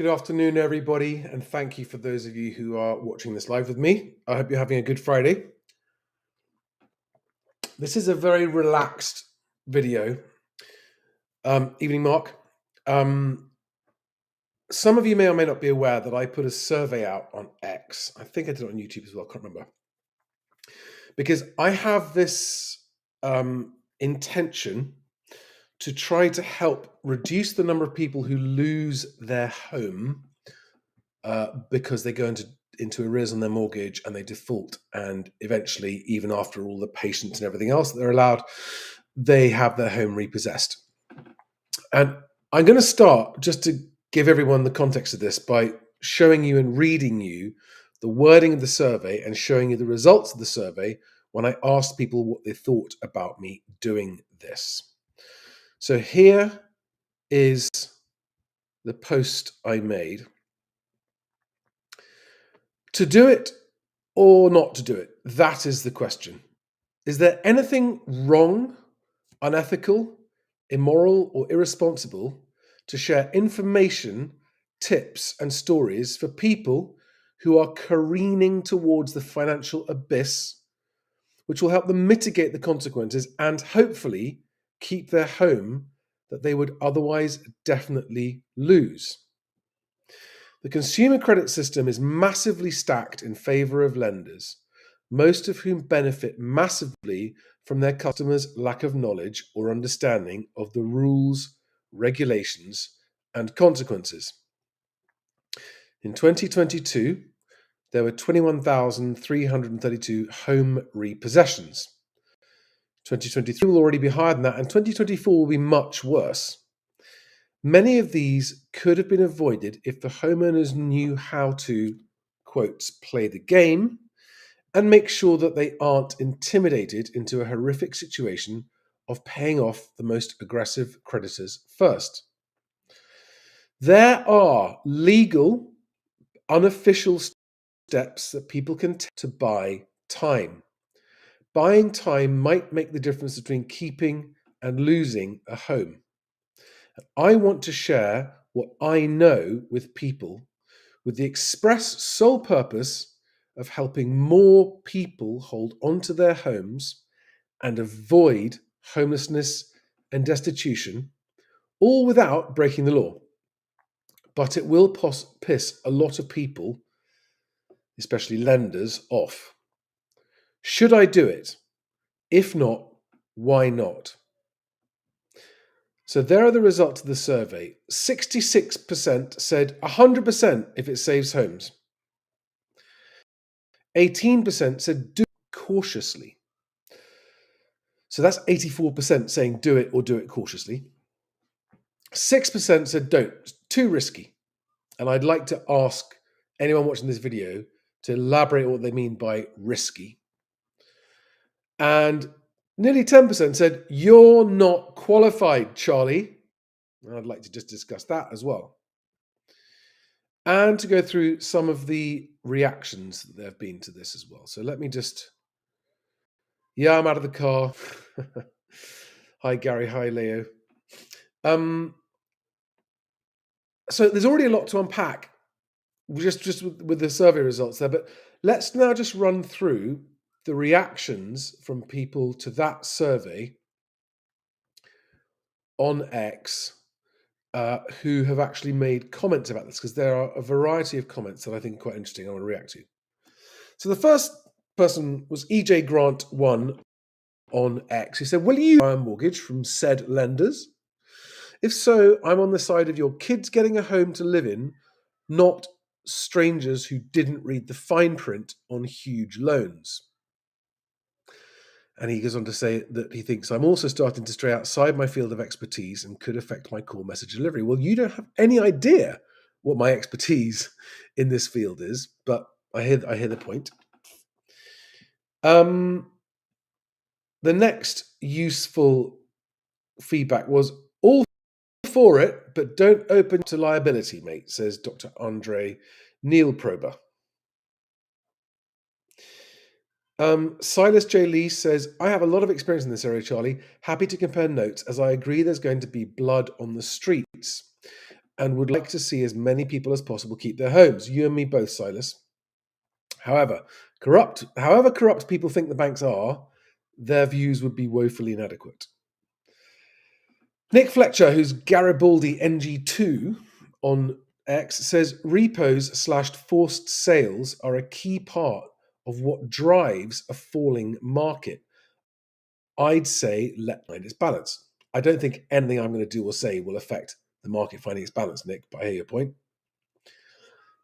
Good afternoon, everybody, and thank you for those of you who are watching this live with me. I hope you're having a good Friday. This is a very relaxed video. Evening, Mark. Some of you may or may not be aware that I put a survey out on X. I think I did it on YouTube as well, I can't remember. Because I have this intention to try to help reduce the number of people who lose their home because they go into arrears on their mortgage and they default, and eventually, even after all the patience and everything else that they're allowed, they have their home repossessed. And I'm going to start, just to give everyone the context of this, by showing you and reading you the wording of the survey and showing you the results of the survey when I asked people what they thought about me doing this. So here is the post I made. To do it or not to do it? That is the question. Is there anything wrong, unethical, immoral, or irresponsible to share information, tips, and stories for people who are careening towards the financial abyss, which will help them mitigate the consequences and hopefully keep their home that they would otherwise definitely lose? The consumer credit system is massively stacked in favor of lenders, most of whom benefit massively from their customers' lack of knowledge or understanding of the rules, regulations, and consequences. In 2022, there were 21,332 home repossessions. 2023 will already be higher than that, and 2024 will be much worse. Many of these could have been avoided if the homeowners knew how to, quotes, play the game and make sure that they aren't intimidated into a horrific situation of paying off the most aggressive creditors first. There are legal, unofficial steps that people can take to buy time. Buying time might make the difference between keeping and losing a home. I want to share what I know with people with the express sole purpose of helping more people hold on to their homes and avoid homelessness and destitution, all without breaking the law. But it will piss a lot of people, especially lenders, off. Should I do it? If not, why not? So there are the results of the survey. 66% said 100% if it saves homes. 18% said do it cautiously. So that's 84% saying do it or do it cautiously. 6% said don't, it's too risky. And I'd like to ask anyone watching this video to elaborate on what they mean by risky. And nearly 10% said, you're not qualified, Charlie. And I'd like to just discuss that as well. And to go through some of the reactions that there have been to this as well. So let me just... Yeah, I'm out of the car. Hi, Gary. Hi, Leo. So there's already a lot to unpack just with the survey results there. But let's now just run through the reactions from people to that survey on X who have actually made comments about this, because there are a variety of comments that I think are quite interesting I want to react to. So the first person was EJ Grant1 on X. He said, will you buy a mortgage from said lenders? If so, I'm on the side of your kids getting a home to live in, not strangers who didn't read the fine print on huge loans. And he goes on to say that he thinks I'm also starting to stray outside my field of expertise and could affect my core message delivery. Well, you don't have any idea what my expertise in this field is, but I hear the point. The next useful feedback was all for it, but don't open to liability, mate, says Dr. Andre Neilprober. Silas J. Lee says, I have a lot of experience in this area, Charlie. Happy to compare notes, as I agree there's going to be blood on the streets. and would like to see as many people as possible keep their homes. You and me both, Silas. However corrupt people think the banks are, their views would be woefully inadequate. Nick Fletcher, who's Garibaldi NG2 on X, says repos/forced sales are a key part of what drives a falling market. I'd say let find its balance. I don't think anything I'm going to do or say will affect the market finding its balance, Nick, but I hear your point.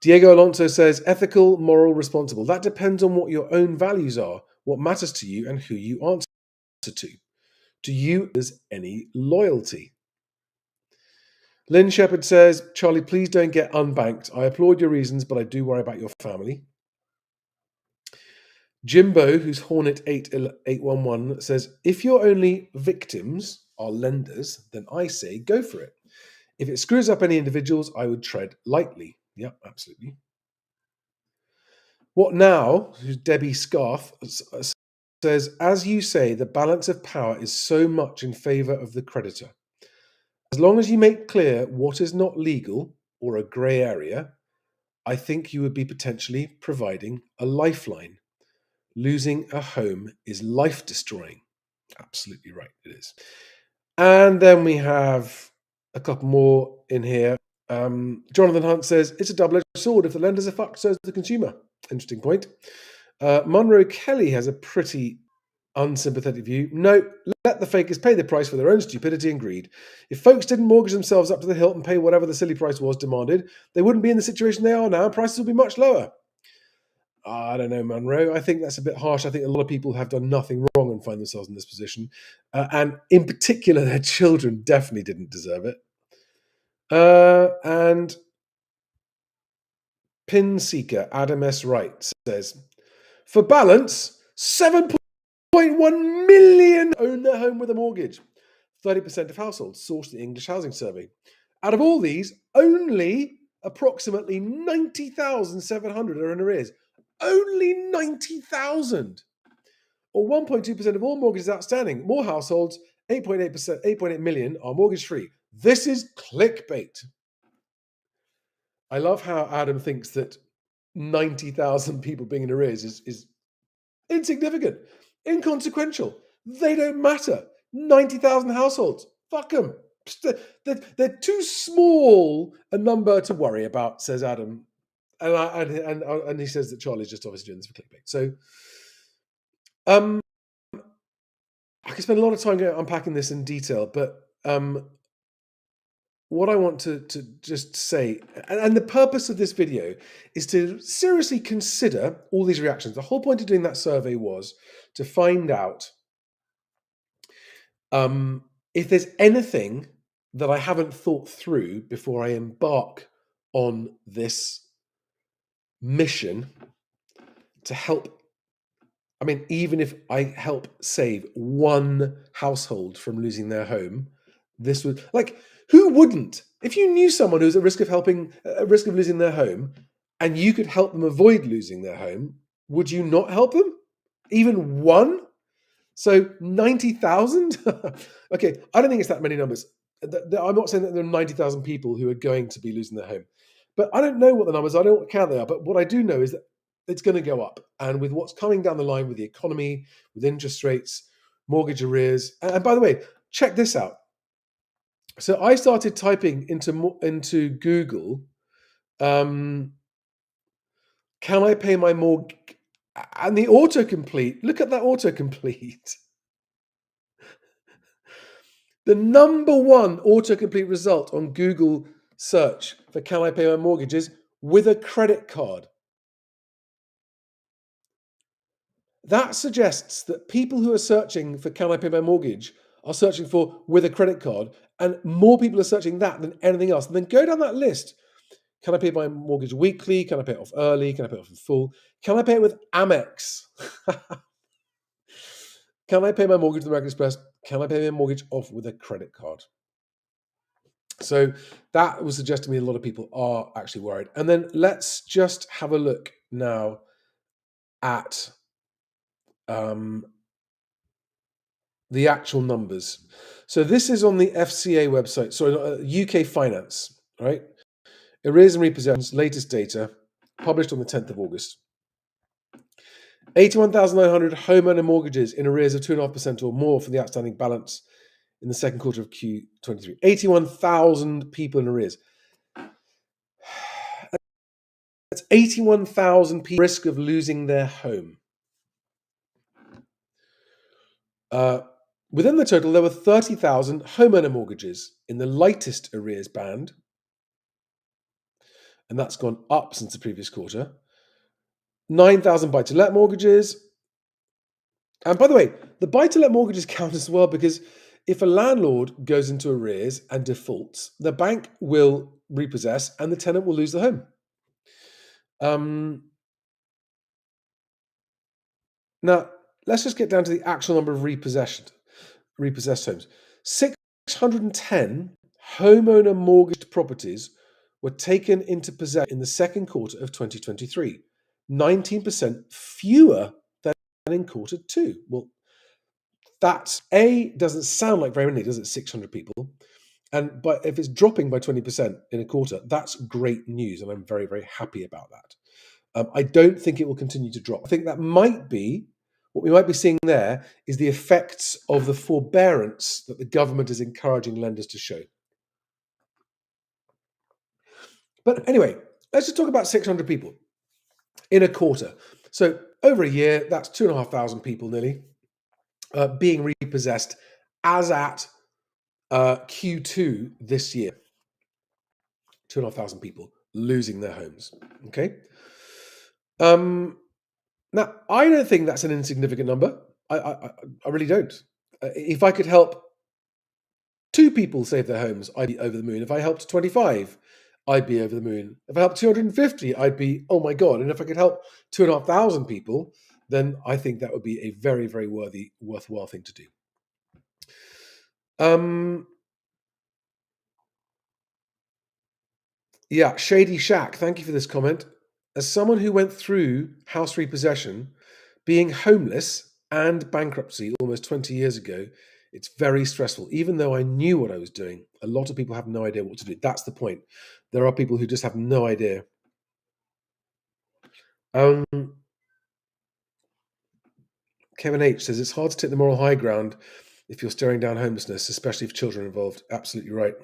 Diego Alonso says ethical, moral, responsible. That depends on what your own values are, what matters to you, and who you answer to. Do you there's any loyalty? Lynn Shepherd says, Charlie, please don't get unbanked. I applaud your reasons, but I do worry about your family. Jimbo, who's Hornet8811, says, if your only victims are lenders, then I say go for it. If it screws up any individuals, I would tread lightly. Yeah, absolutely. What now? Debbie Scarf says, as you say, the balance of power is so much in favour of the creditor. As long as you make clear what is not legal or a grey area, I think you would be potentially providing a lifeline. Losing a home is life-destroying. Absolutely right, it is. And then we have a couple more in here. Jonathan Hunt says, it's a double-edged sword. If the lenders are fucked, so is the consumer. Interesting point. Monroe Kelly has a pretty unsympathetic view. No, let the fakers pay the price for their own stupidity and greed. If folks didn't mortgage themselves up to the hilt and pay whatever the silly price was demanded, they wouldn't be in the situation they are now. Prices would be much lower. I don't know, Monroe. I think that's a bit harsh. I think a lot of people have done nothing wrong and find themselves in this position. And in particular, their children definitely didn't deserve it. And Pin Seeker, Adam S. Wright, says, for balance, 7.1 million own their home with a mortgage. 30% of households sourced the English Housing Survey. Out of all these, only approximately 90,700 are in arrears. Only 90,000, or 1.2% of all mortgages outstanding. More households, 8.8 million, are mortgage-free. This is clickbait. I love how Adam thinks that 90,000 people being in arrears is insignificant, inconsequential. They don't matter. 90,000 households. Fuck them. They're too small a number to worry about, says Adam. And he says that Charlie's just obviously doing this for clickbait. So, I could spend a lot of time unpacking this in detail, but what I want to just say, and the purpose of this video is to seriously consider all these reactions. The whole point of doing that survey was to find out if there's anything that I haven't thought through before I embark on this mission to help. I mean, even if I help save one household from losing their home, this would, like, who wouldn't? If you knew someone who's at risk of losing their home, and you could help them avoid losing their home, would you not help them? Even one? So 90,000? Okay, I don't think it's that many numbers. I'm not saying that there are 90,000 people who are going to be losing their home, but I don't know what the numbers are. I don't know what count they are. But what I do know is that it's going to go up. And with what's coming down the line with the economy, with interest rates, mortgage arrears, and by the way, check this out. So I started typing into Google, can I pay my mortgage? And the autocomplete, look at that autocomplete. The number one autocomplete result on Google search for can I pay my mortgage is with a credit card. That suggests that people who are searching for can I pay my mortgage are searching for with a credit card, and more people are searching that than anything else. And then go down that list. Can I pay my mortgage weekly? Can I pay it off early? Can I pay it off in full? Can I pay it with Amex? Can I pay my mortgage with American Express? Can I pay my mortgage off with a credit card? So that was suggesting me a lot of people are actually worried. And then let's just have a look now at the actual numbers. So this is on the FCA website, sorry, UK Finance. right? Arrears and repossessions, latest data, published on the 10th of August. 81,900 homeowner mortgages in arrears of 2.5% or more for the outstanding balance in the second quarter of Q23. 81,000 people in arrears. That's 81,000 people at risk of losing their home. Within the total, there were 30,000 homeowner mortgages in the lightest arrears band, and that's gone up since the previous quarter. 9,000 buy-to-let mortgages. And by the way, the buy-to-let mortgages count as well because if a landlord goes into arrears and defaults, the bank will repossess and the tenant will lose the home. Now, let's just get down to the actual number of repossessed homes. 610 homeowner mortgaged properties were taken into possession in the second quarter of 2023, 19% fewer than in quarter two. Well, that doesn't sound like very many, does it? 600 people. But if it's dropping by 20% in a quarter, that's great news, and I'm very, very happy about that. I don't think it will continue to drop. I think that might be what we might be seeing there is the effects of the forbearance that the government is encouraging lenders to show. But anyway, let's just talk about 600 people in a quarter. So over a year, that's 2,500 people nearly being repossessed as at Q2 this year. 2,500 people losing their homes. Okay. Now, I don't think that's an insignificant number. I really don't. If I could help 2 people save their homes, I'd be over the moon. If I helped 25, I'd be over the moon. If I helped 250, I'd be, oh my God. And if I could help 2,500 people, then I think that would be a very, very worthwhile thing to do. Yeah, Shady Shack, thank you for this comment. As someone who went through house repossession, being homeless and bankruptcy almost 20 years ago, it's very stressful. Even though I knew what I was doing, a lot of people have no idea what to do. That's the point. There are people who just have no idea. Kevin H says it's hard to take the moral high ground if you're staring down homelessness, especially if children are involved. Absolutely right.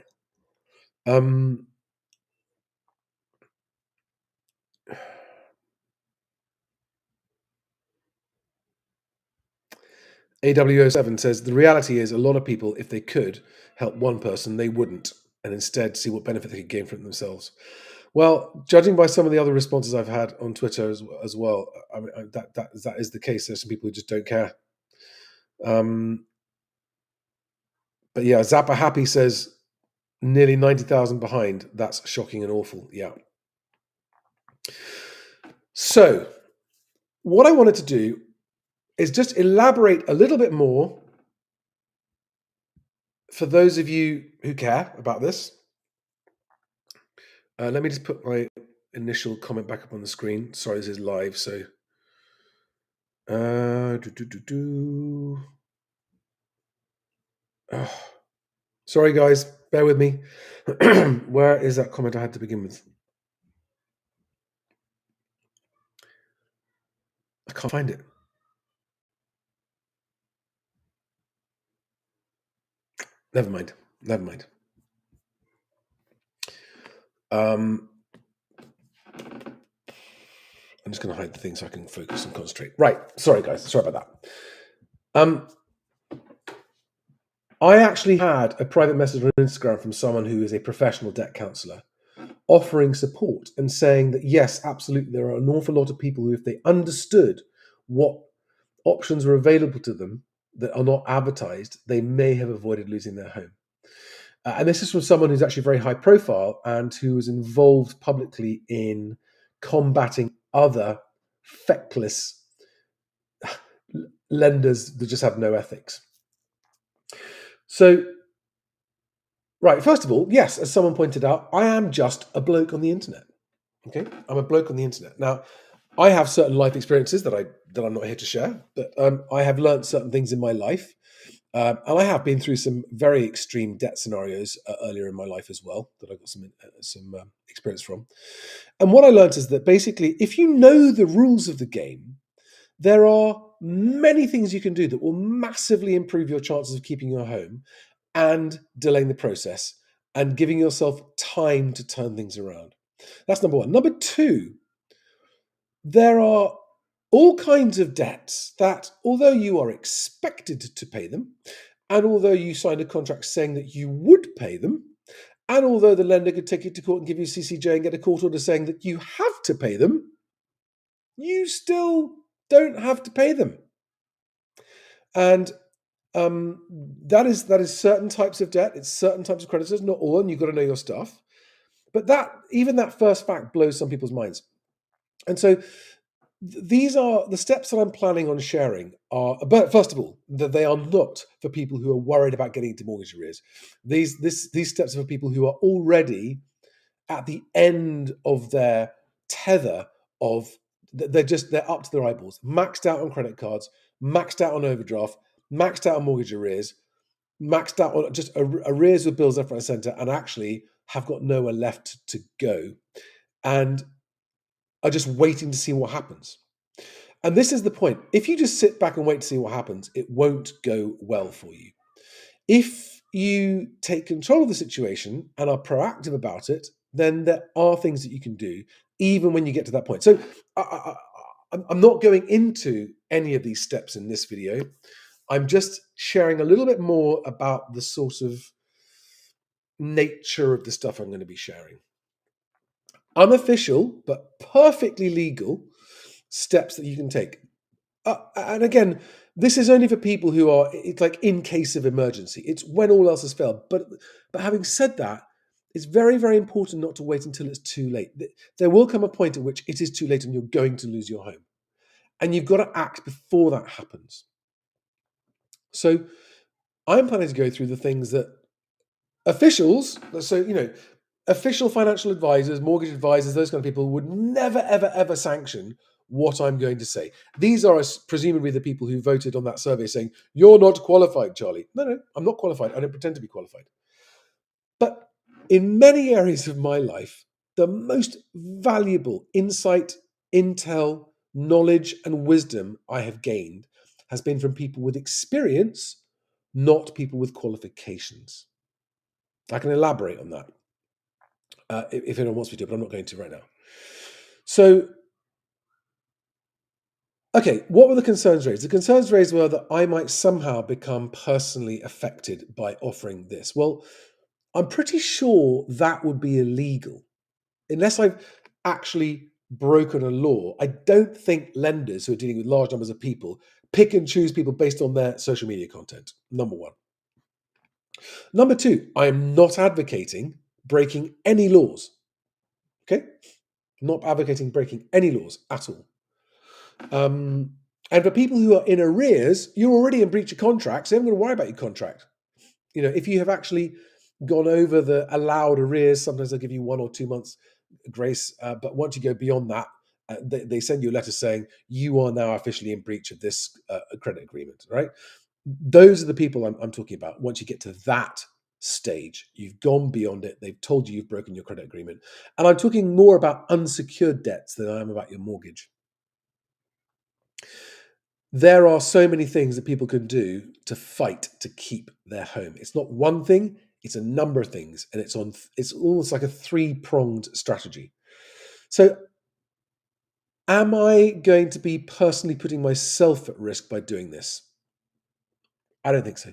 AW07 says the reality is a lot of people, if they could help one person, they wouldn't, and instead see what benefit they could gain from it themselves. Well, judging by some of the other responses I've had on Twitter as well, I mean, that is the case. There's some people who just don't care. But yeah, Zappa Happy says nearly 90,000 behind. That's shocking and awful. Yeah. So what I wanted to do is just elaborate a little bit more for those of you who care about this. Let me just put my initial comment back up on the screen. Sorry, this is live, so sorry guys, bear with me. Where is that comment I had to begin with? I can't find it. Never mind. I'm just going to hide the thing so I can focus and concentrate. Right. Sorry, guys. Sorry about that. I actually had a private message on Instagram from someone who is a professional debt counselor offering support and saying that, yes, absolutely, there are an awful lot of people who, if they understood what options were available to them that are not advertised, they may have avoided losing their home. And this is from someone who's actually very high profile and who is involved publicly in combating other feckless lenders that just have no ethics. So, right, first of all, yes, as someone pointed out, I am just a bloke on the internet. Okay, I'm a bloke on the internet. Now, I have certain life experiences that I'm not here to share, but I have learned certain things in my life, And I have been through some very extreme debt scenarios earlier in my life as well that I got some experience from. And what I learned is that basically, if you know the rules of the game, there are many things you can do that will massively improve your chances of keeping your home and delaying the process and giving yourself time to turn things around. That's number one. Number two, there are all kinds of debts that, although you are expected to pay them, and although you signed a contract saying that you would pay them, and although the lender could take you to court and give you CCJ and get a court order saying that you have to pay them, you still don't have to pay them. And that is certain types of debt. It's certain types of creditors, not all, and you've got to know your stuff. But that first fact blows some people's minds. And so these are the steps that I'm planning on sharing but first of all, that they are not for people who are worried about getting into mortgage arrears. These steps are for people who are already at the end of their tether of they're up to their eyeballs, maxed out on credit cards, maxed out on overdraft, maxed out on mortgage arrears, maxed out on just arrears with bills left, right, and centre, and actually have got nowhere left to go, and are just waiting to see what happens. And this is the point. If you just sit back and wait to see what happens, it won't go well for you. If you take control of the situation and are proactive about it, then there are things that you can do even when you get to that point. So I'm not going into any of these steps in this video. I'm just sharing a little bit more about the sort of nature of the stuff I'm going to be sharing. Unofficial, but perfectly legal steps that you can take. And again, this is only for people who are, it's like in case of emergency. It's when all else has failed. But having said that, it's very, very important not to wait until it's too late. There will come a point at which it is too late and you're going to lose your home. And you've got to act before that happens. So I'm planning to go through the things that officials, official financial advisors, mortgage advisors, those kind of people would never, ever, ever sanction what I'm going to say. These are presumably the people who voted on that survey saying, you're not qualified, Charlie. No, I'm not qualified. I don't pretend to be qualified. But in many areas of my life, the most valuable insight, intel, knowledge, and wisdom I have gained has been from people with experience, not people with qualifications. I can elaborate on that if anyone wants me to, but I'm not going to right now. So, okay, what were the concerns raised? The concerns raised were that I might somehow become personally affected by offering this. Well, I'm pretty sure that would be illegal. Unless I've actually broken a law, I don't think lenders who are dealing with large numbers of people pick and choose people based on their social media content, number one. Number two, I am not advocating breaking any laws. Okay? Not advocating breaking any laws at all. And for people who are in arrears, you're already in breach of contract, so you haven't got to worry about your contract. If you have actually gone over the allowed arrears, sometimes they'll give you 1 or 2 months grace. But once you go beyond that, they send you a letter saying you are now officially in breach of this credit agreement, right? Those are the people I'm talking about. Once you get to that stage, you've gone beyond it. They've told you you've broken your credit agreement. And I'm talking more about unsecured debts than I am about your mortgage. There are so many things that people can do to fight to keep their home. It's not one thing, it's a number of things, and it's almost like a three-pronged strategy. So am I going to be personally putting myself at risk by doing this? I don't think so.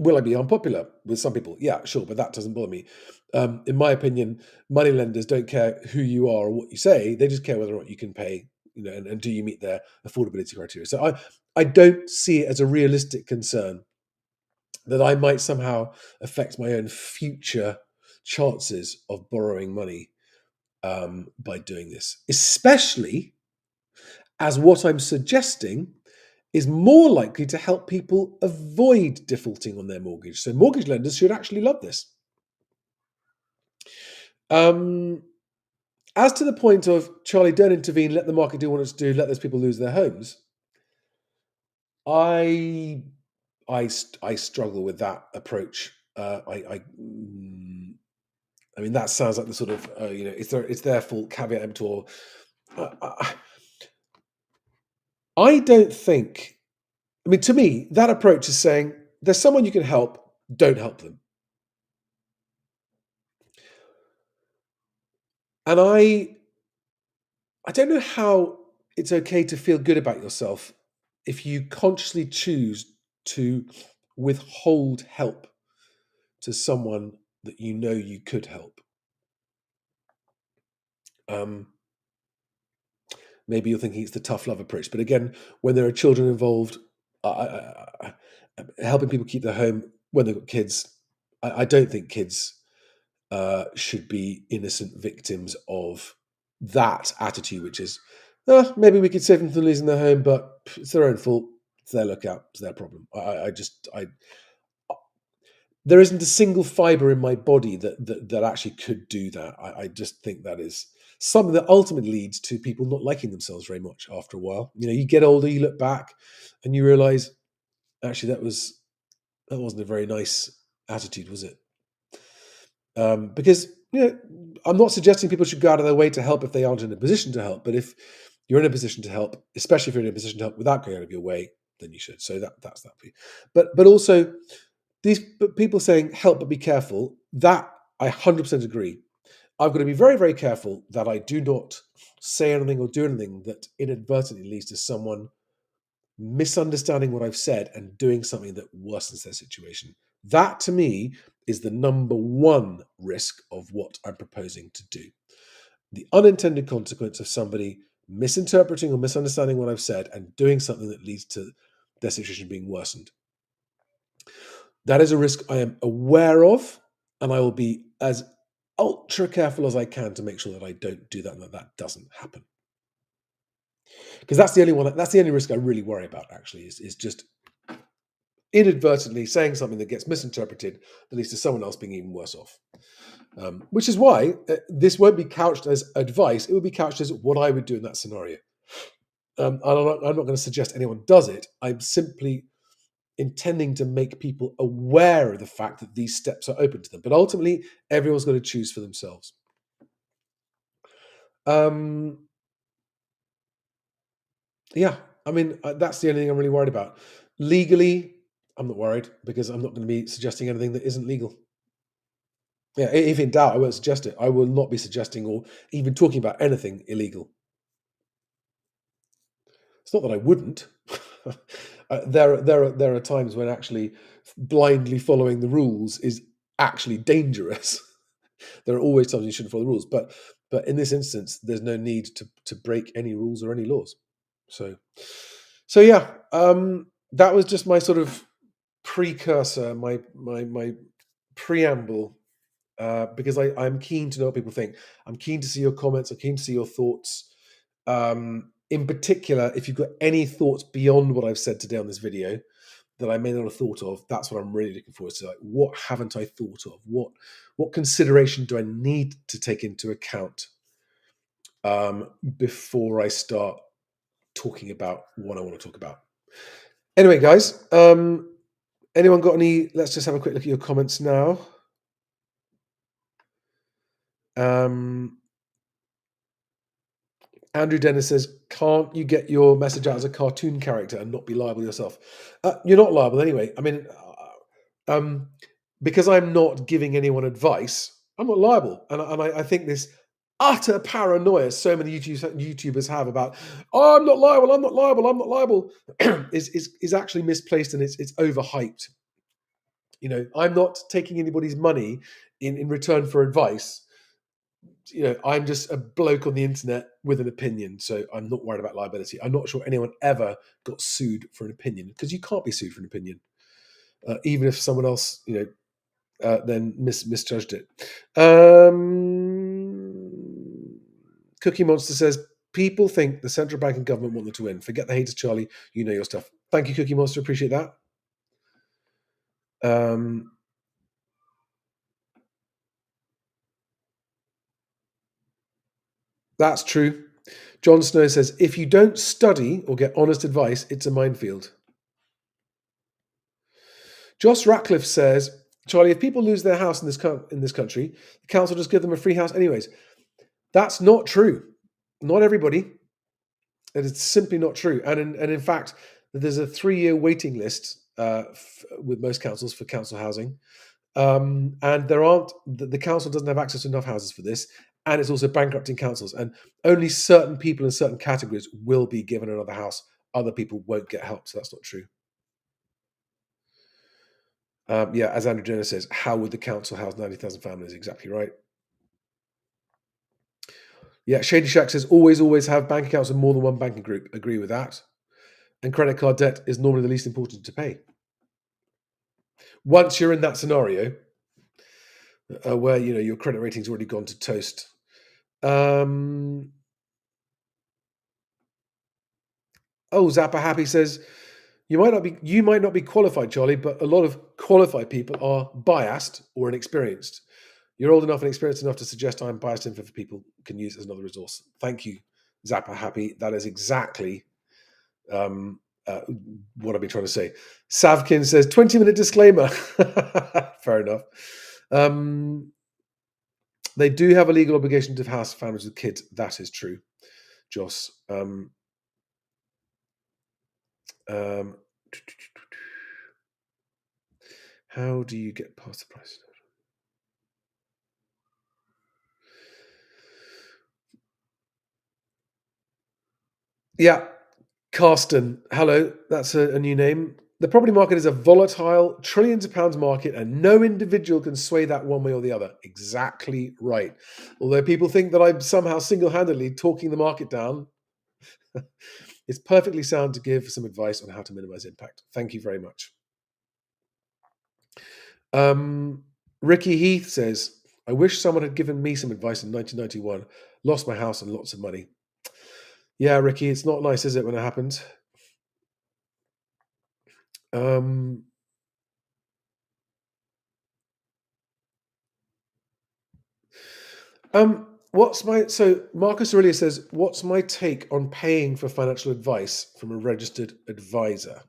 Will I be unpopular with some people? Yeah, sure, but that doesn't bother me. In my opinion, money lenders don't care who you are or what you say. They just care whether or not you can pay, and do you meet their affordability criteria. So I don't see it as a realistic concern that I might somehow affect my own future chances of borrowing money by doing this, especially as what I'm suggesting is more likely to help people avoid defaulting on their mortgage. So mortgage lenders should actually love this. As to the point of, Charlie, don't intervene, let the market do what it's do, let those people lose their homes. I I struggle with that approach. I mean, that sounds like the sort of it's their fault, caveat emptor. I I don't think. I mean, to me, that approach is saying there's someone you can help, don't help them. And I don't know how it's okay to feel good about yourself if you consciously choose to withhold help to someone that you know you could help. Um, Maybe you're thinking it's the tough love approach, but again, when there are children involved, helping people keep their home when they've got kids, I don't think kids should be innocent victims of that attitude, which is, maybe we could save them from losing their home, but it's their own fault. It's their lookout. It's their problem. There isn't a single fiber in my body that actually could do that. I just think that is something that ultimately leads to people not liking themselves very much after a while. You get older, you look back, and you realize actually that wasn't a very nice attitude, was it? Because I'm not suggesting people should go out of their way to help if they aren't in a position to help. But if you're in a position to help, especially if you're in a position to help without going out of your way, then you should. So that's that for you. But also people saying help but be careful. That I 100% agree. I've got to be very, very careful that I do not say anything or do anything that inadvertently leads to someone misunderstanding what I've said and doing something that worsens their situation. That to me is the number one risk of what I'm proposing to do. The unintended consequence of somebody misinterpreting or misunderstanding what I've said and doing something that leads to their situation being worsened. That is a risk I am aware of, and I will be as ultra careful as I can to make sure that I don't do that and that doesn't happen. Because that's the only one. That's the only risk I really worry about. Actually, is just inadvertently saying something that gets misinterpreted that leads to someone else being even worse off. Which is why this won't be couched as advice. It will be couched as what I would do in that scenario. And I'm not going to suggest anyone does it. I'm simply intending to make people aware of the fact that these steps are open to them. But ultimately, everyone's going to choose for themselves. Yeah, I mean, that's the only thing I'm really worried about. Legally, I'm not worried because I'm not going to be suggesting anything that isn't legal. Yeah, if in doubt, I won't suggest it. I will not be suggesting or even talking about anything illegal. It's not that I wouldn't. There are times when actually blindly following the rules is actually dangerous. There are always times you shouldn't follow the rules, but in this instance, there's no need to break any rules or any laws. So yeah, that was just my sort of precursor, my preamble, because I'm keen to know what people think. I'm keen to see your comments. I'm keen to see your thoughts. In particular, if you've got any thoughts beyond what I've said today on this video that I may not have thought of, that's what I'm really looking forward to. Like, what haven't I thought of? What consideration do I need to take into account before I start talking about what I want to talk about? Anyway, guys, anyone got any? Let's just have a quick look at your comments now. Andrew Dennis says, "Can't you get your message out as a cartoon character and not be liable yourself?" You're not liable anyway. I mean, because I'm not giving anyone advice, I'm not liable, and I think this utter paranoia so many YouTubers have about, "Oh, I'm not liable, I'm not liable, I'm not liable," is actually misplaced and it's overhyped. I'm not taking anybody's money in return for advice. I'm just a bloke on the internet with an opinion, so I'm not worried about liability. I'm not sure anyone ever got sued for an opinion because you can't be sued for an opinion, even if someone else, then misjudged it. Cookie Monster says people think the central bank and government want them to win. Forget the haters, Charlie. You know your stuff. Thank you, Cookie Monster. Appreciate that. That's true. John Snow says, if you don't study or get honest advice, it's a minefield. Joss Ratcliffe says, Charlie, if people lose their house in this country, the council just give them a free house anyways. That's not true. Not everybody. It is simply not true. And in fact, there's a 3-year waiting list with most councils for council housing. And the council doesn't have access to enough houses for this. And it's also bankrupting councils. And only certain people in certain categories will be given another house. Other people won't get help. So that's not true. Yeah, as Andrew Jenner says, how would the council house 90,000 families? Exactly right. Yeah, Shady Shack says always have bank accounts with more than one banking group. Agree with that. And credit card debt is normally the least important to pay. Once you're in that scenario where your credit rating's already gone to toast. Zappa Happy says you might not be qualified, Charlie, but a lot of qualified people are biased or inexperienced. You're old enough and experienced enough to suggest I'm biased info for people can use as another resource. Thank you, Zappa Happy. That is exactly what I've been trying to say. Savkin says 20-minute disclaimer. Fair enough. They do have a legal obligation to house families with kids. That is true, Joss. How do you get past the price? Yeah, Carsten. Hello, that's a new name. The property market is a volatile, trillions of pounds market, and no individual can sway that one way or the other. Exactly right. Although people think that I'm somehow single-handedly talking the market down, it's perfectly sound to give some advice on how to minimize impact. Thank you very much. Ricky Heath says, I wish someone had given me some advice in 1991. Lost my house and lots of money. Yeah, Ricky, it's not nice, is it, when it happens? Marcus Aurelius says, what's my take on paying for financial advice from a registered advisor?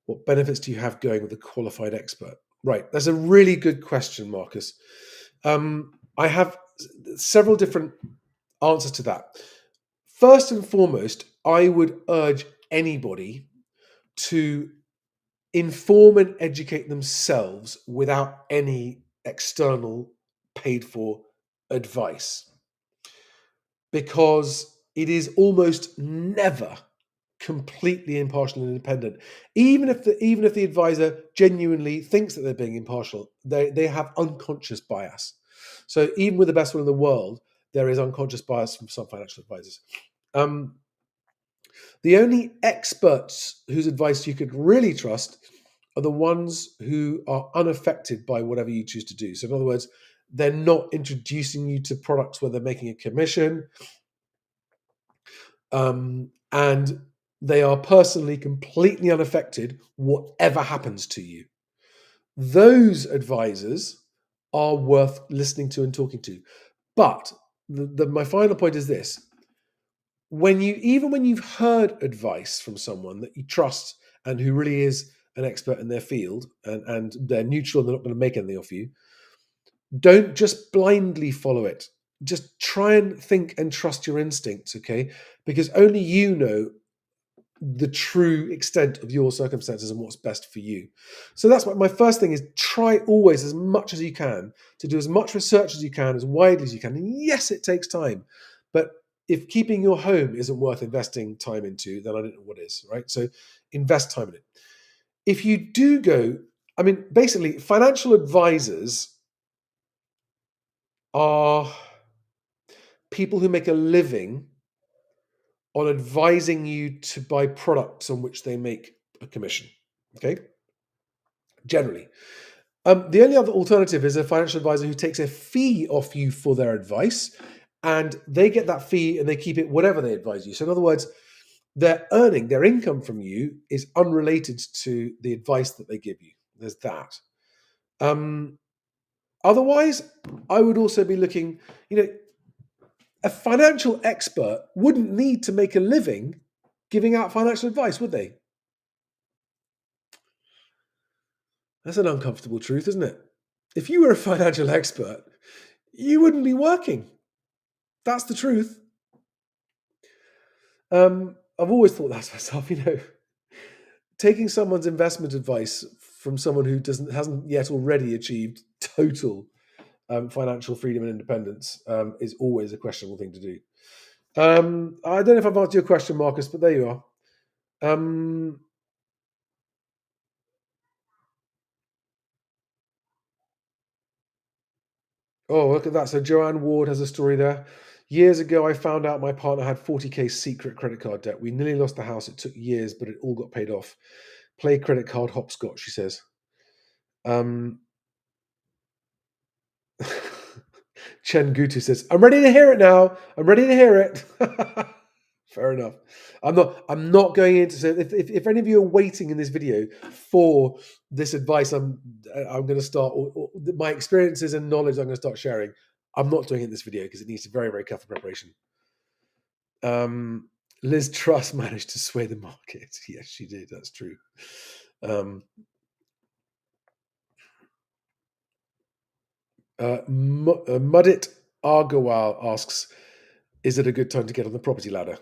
What benefits do you have going with a qualified expert? Right, that's a really good question, Marcus. I have several different answers to that. First and foremost, I would urge anybody to inform and educate themselves without any external paid for advice, because it is almost never completely impartial and independent. Even if the advisor genuinely thinks that they're being impartial, they have unconscious bias. So even with the best one in the world, there is unconscious bias from some financial advisors. The only experts whose advice you could really trust are the ones who are unaffected by whatever you choose to do. So in other words, they're not introducing you to products where they're making a commission. And they are personally completely unaffected whatever happens to you. Those advisors are worth listening to and talking to. But my final point is this. When you've heard advice from someone that you trust and who really is an expert in their field, and they're neutral and they're not going to make anything of you, don't just blindly follow it. Just try and think and trust your instincts, okay? Because only you know the true extent of your circumstances and what's best for you. So that's what my first thing is. Try always, as much as you can, to do as much research as you can, as widely as you can. And yes, it takes time, but if keeping your home isn't worth investing time into, then I don't know what is, right? So invest time in it. If you do go, basically, financial advisors are people who make a living on advising you to buy products on which they make a commission. Okay? Generally. The only other alternative is a financial advisor who takes a fee off you for their advice, and they get that fee and they keep it whatever they advise you. So in other words, their income from you is unrelated to the advice that they give you. There's that. Otherwise, I would also be looking, a financial expert wouldn't need to make a living giving out financial advice, would they? That's an uncomfortable truth, isn't it? If you were a financial expert, you wouldn't be working. That's the truth. I've always thought that to myself, taking someone's investment advice from someone who hasn't yet already achieved total financial freedom and independence is always a questionable thing to do. I don't know if I've answered your question, Marcus, but there you are. Oh, look at that. So Joanne Ward has a story there. Years ago, I found out my partner had 40K secret credit card debt. We nearly lost the house. It took years, but it all got paid off. Play credit card hopscotch, she says. Um, Chen Gutu says, "I'm ready to hear it now. I'm ready to hear it." Fair enough. I'm not going into. So if any of you are waiting in this video for this advice, I'm going to start or my experiences and knowledge I'm going to start sharing. I'm not doing it in this video because it needs very, very careful preparation. Liz Truss managed to sway the market. Yes, she did. That's true. Mudit Argawal asks, "Is it a good time to get on the property ladder?"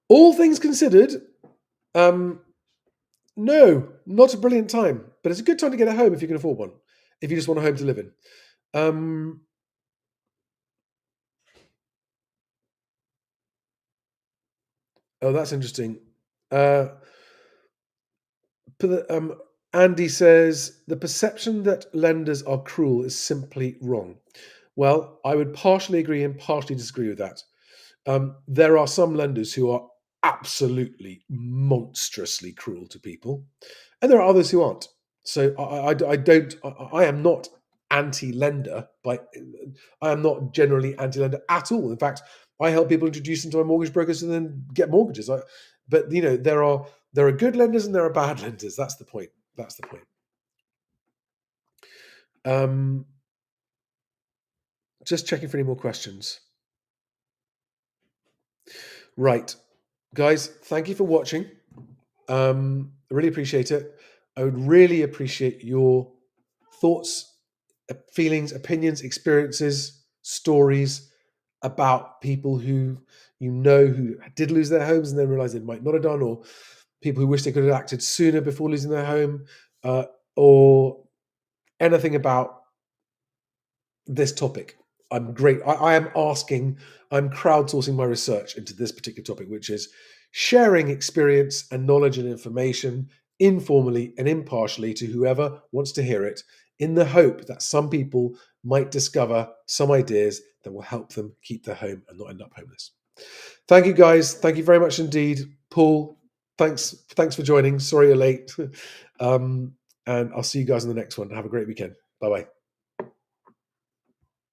All things considered, no, not a brilliant time, but it's a good time to get a home if you can afford one. If you just want a home to live in. Oh, that's interesting. Andy says the perception that lenders are cruel is simply wrong. Well, I would partially agree and partially disagree with that. There are some lenders who are absolutely monstrously cruel to people, and there are others who aren't. So I am not anti-lender. I am not generally anti-lender at all. In fact, I help people introduce into my mortgage brokers and then get mortgages. But there are good lenders and there are bad lenders. That's the point. That's the point. Just checking for any more questions. Right, guys, thank you for watching. I really appreciate it. I would really appreciate your thoughts, feelings, opinions, experiences, stories about people who who did lose their homes and then realized they might not have done, or people who wish they could have acted sooner before losing their home, or anything about this topic. I'm great. I'm crowdsourcing my research into this particular topic, which is sharing experience and knowledge and information informally and impartially to whoever wants to hear it, in the hope that some people might discover some ideas that will help them keep their home and not end up homeless. Thank you, guys. Thank you very much indeed. Paul, thanks for joining. Sorry you're late. And I'll see you guys in the next one. Have a great weekend. Bye-bye.